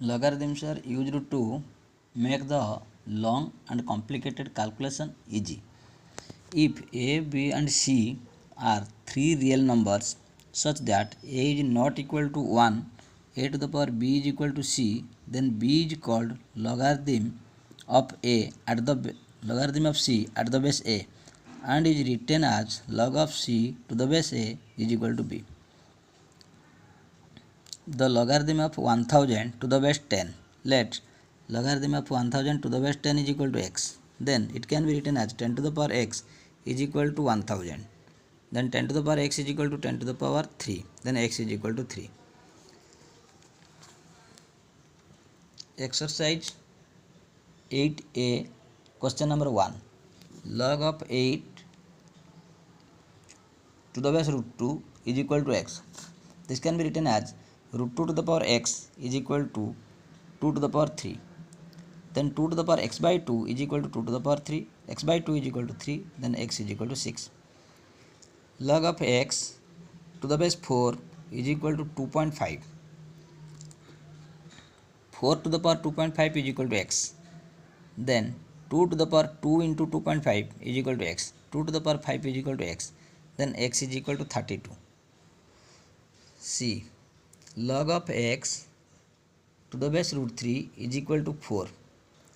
Logarithms are used to make the long and complicated calculation easy. If a, b and c are three real numbers such that a is not equal to 1, a to the power b is equal to c, then b is called logarithm of logarithm of c at the base a, and is written as log of c to the base a is equal to b. The logarithm of 1000 to the base 10. Let logarithm of 1000 to the base 10 is equal to x. Then it can be written as 10 to the power x is equal to 1000. Then 10 to the power x is equal to 10 to the power 3. Then x is equal to 3. Exercise 8a, question number 1. Log of 8 to the base root 2 is equal to x. This can be written as root 2 to the power x is equal to 2 to the power 3. Then 2 to the power x by 2 is equal to 2 to the power 3. X by 2 is equal to 3. Then x is equal to 6. Log of x to the base 4 is equal to 2.5. 4 to the power 2.5 is equal to x. Then 2 to the power 2 into 2.5 is equal to x. 2 to the power 5 is equal to x. Then x is equal to 32. C. Log of x to the base root 3 is equal to 4.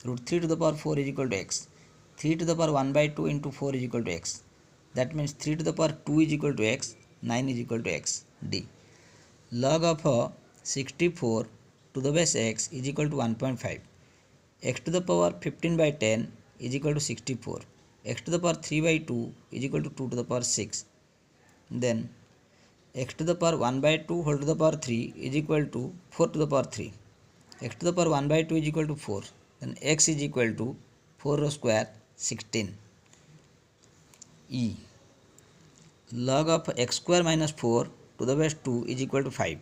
Root 3 to the power 4 is equal to x. 3 to the power 1 by 2 into 4 is equal to x. That means 3 to the power 2 is equal to x. 9 is equal to x. D. Log of 64 to the base x is equal to 1.5. X to the power 15 by 10 is equal to 64. X to the power 3 by 2 is equal to 2 to the power 6. Then x to the power 1 by 2 whole to the power 3 is equal to 4 to the power 3. X to the power 1 by 2 is equal to 4. Then x is equal to 4 square 16. E. Log of x square minus 4 to the base 2 is equal to 5.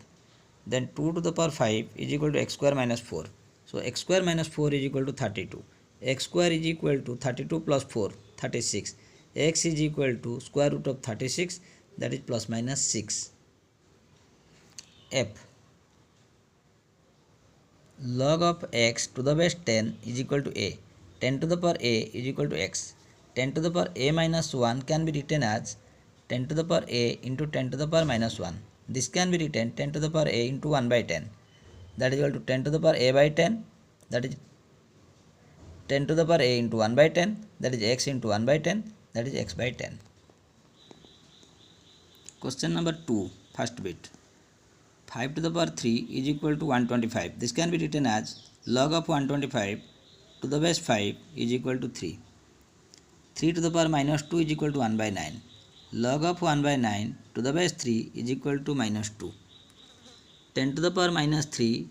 Then 2 to the power 5 is equal to x square minus 4. So x square minus 4 is equal to 32. X square is equal to 32 plus 4, 36. X is equal to square root of 36, that is plus minus 6. F. Log of x to the base 10 is equal to a. 10 to the power a is equal to x. 10 to the power a minus 1 can be written as 10 to the power a into 10 to the power minus 1. This can be written 10 to the power a into 1 by 10. That is equal to 10 to the power a by 10. That is 10 to the power a into 1 by 10. That is x into 1 by 10. That is x by 10. Question number 2, first bit. 5 to the power 3 is equal to 125. This can be written as log of 125 to the base 5 is equal to 3. 3 to the power minus 2 is equal to 1 by 9. Log of 1 by 9 to the base 3 is equal to minus 2. 10 to the power minus 3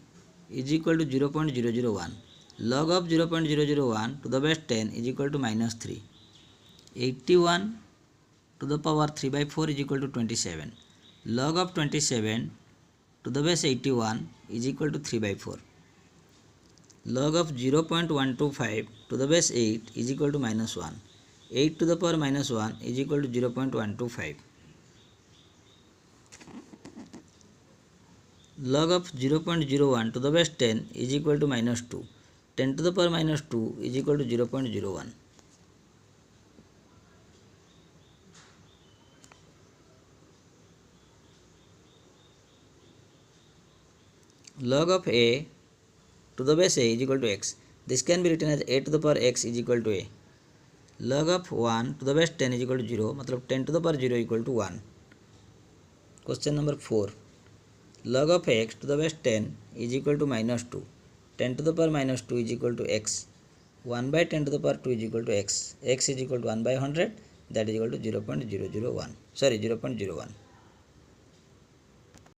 is equal to 0.001. Log of 0.001 to the base 10 is equal to minus 3. 81 to the power 3 by 4 is equal to 27. Log of 27 to the base 81 is equal to 3 by 4. Log of 0.125 to the base 8 is equal to minus 1. 8 to the power minus 1 is equal to 0.125. Log of 0.01 to the base 10 is equal to minus 2. 10 to the power minus 2 is equal to 0.01. Log of a to the base a is equal to x. This can be written as a to the power x is equal to a. Log of 1 to the base 10 is equal to 0. मतलब 10 to the power 0 equal to 1. Question number 4. Log of x to the base 10 is equal to minus 2. 10 to the power minus 2 is equal to x. 1 by 10 to the power 2 is equal to x. X is equal to 1 by 100. That is equal to 0.001. Sorry, 0.01.